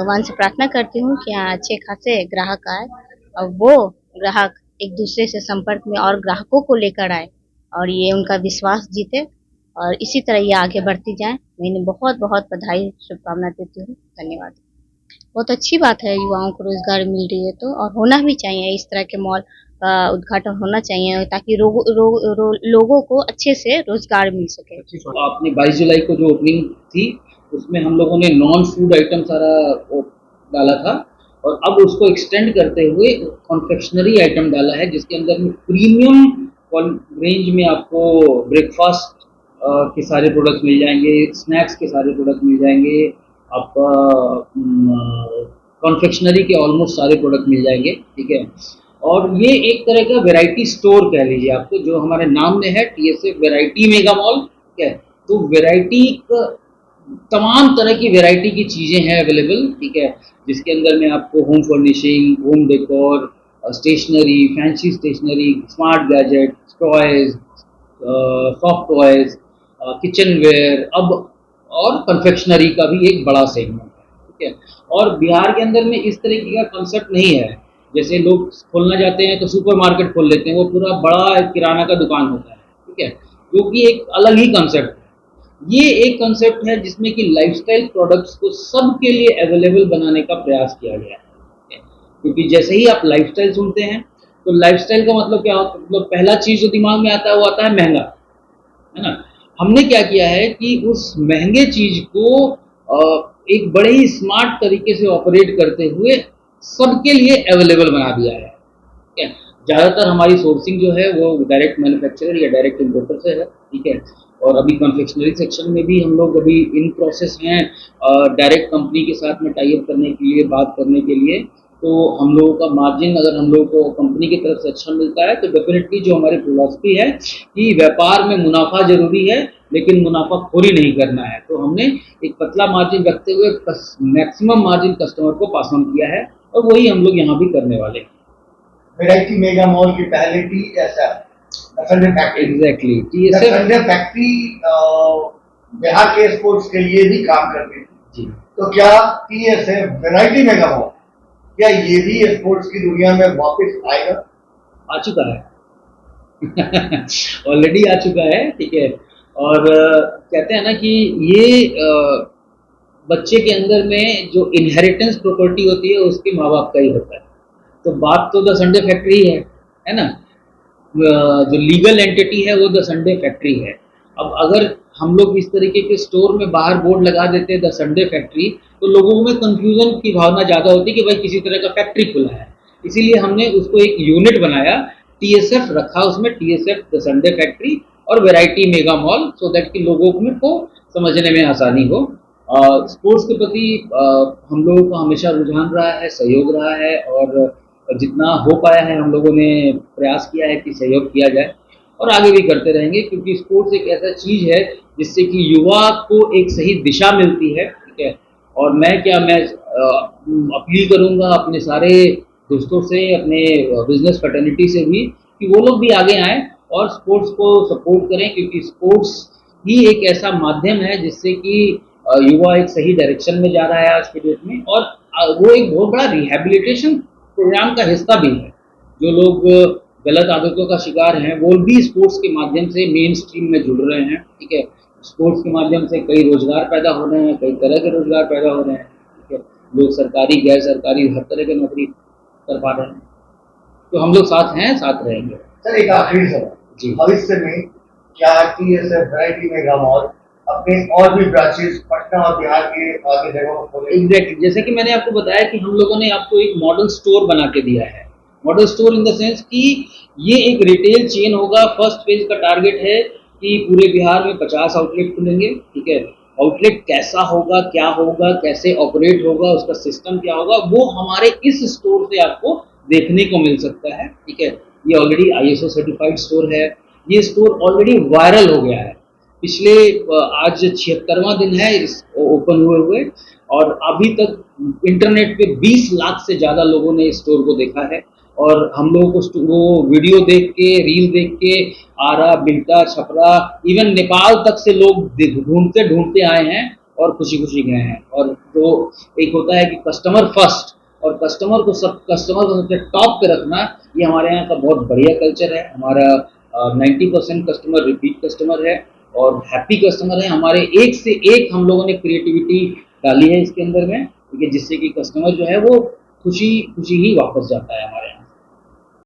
भगवान से प्रार्थना करती हूँ कि यहाँ अच्छे खासे ग्राहक आए और वो ग्राहक एक दूसरे से संपर्क में और ग्राहकों को लेकर आए और ये उनका विश्वास जीते और इसी तरह ये आगे बढ़ती जाए। मैं इन्हें बहुत बहुत बधाई शुभकामना देती हूँ। धन्यवाद। बहुत अच्छी बात है, युवाओं को रोजगार मिल रही है तो, और होना भी चाहिए। इस तरह के मॉल का उद्घाटन होना चाहिए ताकि लोगों को अच्छे से रोजगार मिल सके। आपने 22 जुलाई को जो ओपनिंग थी उसमें हम लोगों ने नॉन फूड आइटम सारा डाला था और अब उसको एक्सटेंड करते हुए कॉन्फेक्शनरी आइटम डाला है जिसके अंदर में प्रीमियम रेंज में आपको ब्रेकफास्ट के सारे प्रोडक्ट्स मिल जाएंगे, स्नैक्स के सारे प्रोडक्ट मिल जाएंगे, आपका कॉन्फेक्शनरी के ऑलमोस्ट सारे प्रोडक्ट मिल जाएंगे, ठीक है। और ये एक तरह का वैरायटी स्टोर कह लीजिए आपको, जो हमारे नाम में है TSF वैरायटी मेगा मॉल, ठीक है। तो वैरायटी तमाम तरह की वैरायटी की चीज़ें हैं अवेलेबल, ठीक है, जिसके अंदर में आपको home furnishing, home decor, stationery, fancy stationery, smart gadget, toys, soft toys, kitchen ware, अब और कन्फेक्शनरी का भी एक बड़ा सेगमेंट है, ठीक है। और बिहार के अंदर में इस तरीके का कंसेप्ट नहीं है। जैसे लोग खोलना चाहते हैं तो सुपर मार्केट खोल लेते हैं, वो पूरा बड़ा किराना का दुकान होता है, ठीक है, जो कि एक अलग ही कंसेप्ट है। ये एक कंसेप्ट है जिसमें कि लाइफस्टाइल प्रोडक्ट्स को सबके लिए अवेलेबल बनाने का प्रयास किया गया है। क्योंकि जैसे ही आप लाइफस्टाइल सुनते हैं तो लाइफस्टाइल का मतलब क्या होता है, मतलब पहला चीज जो दिमाग में आता है वो आता है महंगा, है ना। हमने क्या किया है कि उस महंगे चीज को एक बड़े ही स्मार्ट तरीके से ऑपरेट करते हुए सबके लिए अवेलेबल बना दिया है, ठीक है। ज़्यादातर हमारी सोर्सिंग जो है वो डायरेक्ट मैन्युफैक्चरर या डायरेक्ट इम्पोर्टर से है, ठीक है। और अभी कन्फेक्शनरी सेक्शन में भी हम लोग अभी इन प्रोसेस हैं डायरेक्ट कंपनी के साथ में टाई अप करने के लिए, बात करने के लिए। तो हम लोगों का मार्जिन अगर हम लोगों को कंपनी की तरफ से अच्छा मिलता है तो डेफिनेटली जो हमारी फिलॉसफी है कि व्यापार में मुनाफा जरूरी है लेकिन मुनाफाखोरी नहीं करना है, तो हमने एक पतला मार्जिन रखते हुए मैक्सिमम मार्जिन कस्टमर को पास ऑन किया है और वही हम लोग यहाँ भी करने वाले हैं। वैरायटी मेगा मॉल की पहले TSF Sunday factory, exactly Sunday factory Bihar के स्पोर्ट्स के लिए भी काम करती थी। तो क्या TSF वैरायटी मेगा मॉल क्या ये भी स्पोर्ट्स की दुनिया में वापस आएगा? आ चुका है ऑलरेडी आ चुका है, ठीक है। और कहते हैं ना कि ये बच्चे के अंदर में जो इनहेरिटेंस प्रॉपर्टी होती है उसके माँ बाप का ही होता है। तो बात तो द संडे फैक्ट्री है ना। जो लीगल एंटिटी है वो द संडे फैक्ट्री है। अब अगर हम लोग इस तरीके के स्टोर में बाहर बोर्ड लगा देते हैं द संडे फैक्ट्री, तो लोगों में कंफ्यूजन की भावना ज़्यादा होती है कि भाई किसी तरह का फैक्ट्री खुला है। इसीलिए हमने उसको एक यूनिट बनाया, TSF रखा, उसमें TSF द संडे फैक्ट्री और variety mega mall, so that कि लोगों को समझने में आसानी हो। स्पोर्ट्स के प्रति हम लोगों का हमेशा रुझान रहा है, सहयोग रहा है और जितना हो पाया है हम लोगों ने प्रयास किया है कि सहयोग किया जाए और आगे भी करते रहेंगे, क्योंकि स्पोर्ट्स एक ऐसा चीज़ है जिससे कि युवा को एक सही दिशा मिलती है, ठीक है। और मैं अपील करूँगा अपने सारे दोस्तों से, अपने बिजनेस फ्रेटर्निटी से भी, कि वो लोग भी आगे आएँ और स्पोर्ट्स को सपोर्ट करें, क्योंकि स्पोर्ट्स ही एक ऐसा माध्यम है जिससे कि युवा एक सही डायरेक्शन में जा रहा है आज के डेट में, और वो एक बहुत बड़ा रिहेबिलिटेशन प्रोग्राम का हिस्सा भी है। जो लोग गलत आदतों का शिकार हैं वो भी स्पोर्ट्स के माध्यम से मेन स्ट्रीम में जुड़ रहे हैं, ठीक है। स्पोर्ट्स के माध्यम से कई रोजगार पैदा हो रहे हैं, कई तरह के रोजगार पैदा हो रहे हैं, ठीक है। लोग सरकारी गैर सरकारी हर तरह की नौकरी कर पा रहे हैं। तो हम लोग साथ हैं, साथ रहेंगे। सर एक आखिरी सवाल जी, भविष्य में क्या TSF वैरायटी मेगा मॉल अपने और भी ब्रांचेस पटना और बिहार के आगे जगहों पर? एग्जैक्टली, जैसे कि मैंने आपको बताया कि हम लोगों ने आपको एक मॉडल स्टोर बना के दिया है। Model store in the sense कि ये एक रिटेल चेन होगा। फर्स्ट फेज का टारगेट है कि पूरे बिहार में 50 आउटलेट खुलेंगे, ठीक है। आउटलेट कैसा होगा, क्या होगा, कैसे ऑपरेट होगा, उसका सिस्टम क्या होगा, वो हमारे इस स्टोर से आपको देखने को मिल सकता है, ठीक है। ये ऑलरेडी ISO सर्टिफाइड स्टोर है। ये स्टोर ऑलरेडी वायरल हो गया है। पिछले आज 76वां दिन है इस ओपन हुए और अभी तक इंटरनेट पे 20 लाख से ज़्यादा लोगों ने इस स्टोर को देखा है। और हम लोगों को वो वीडियो देख के, रील देख के, आरा, बिल्टा, छपरा, इवन नेपाल तक से लोग ढूंढते ढूंढते आए हैं और खुशी खुशी गए हैं। और तो एक होता है कि कस्टमर फर्स्ट, और कस्टमर को सबसे टॉप पे रखना, ये हमारे यहाँ का बहुत बढ़िया कल्चर है। हमारा 90% कस्टमर रिपीट कस्टमर है और हैप्पी कस्टमर है। हमारे एक से एक हम लोगों ने क्रिएटिविटी डाली है इसके अंदर में, ठीक है, जिससे कि कस्टमर जो है वो खुशी खुशी ही वापस जाता है हमारे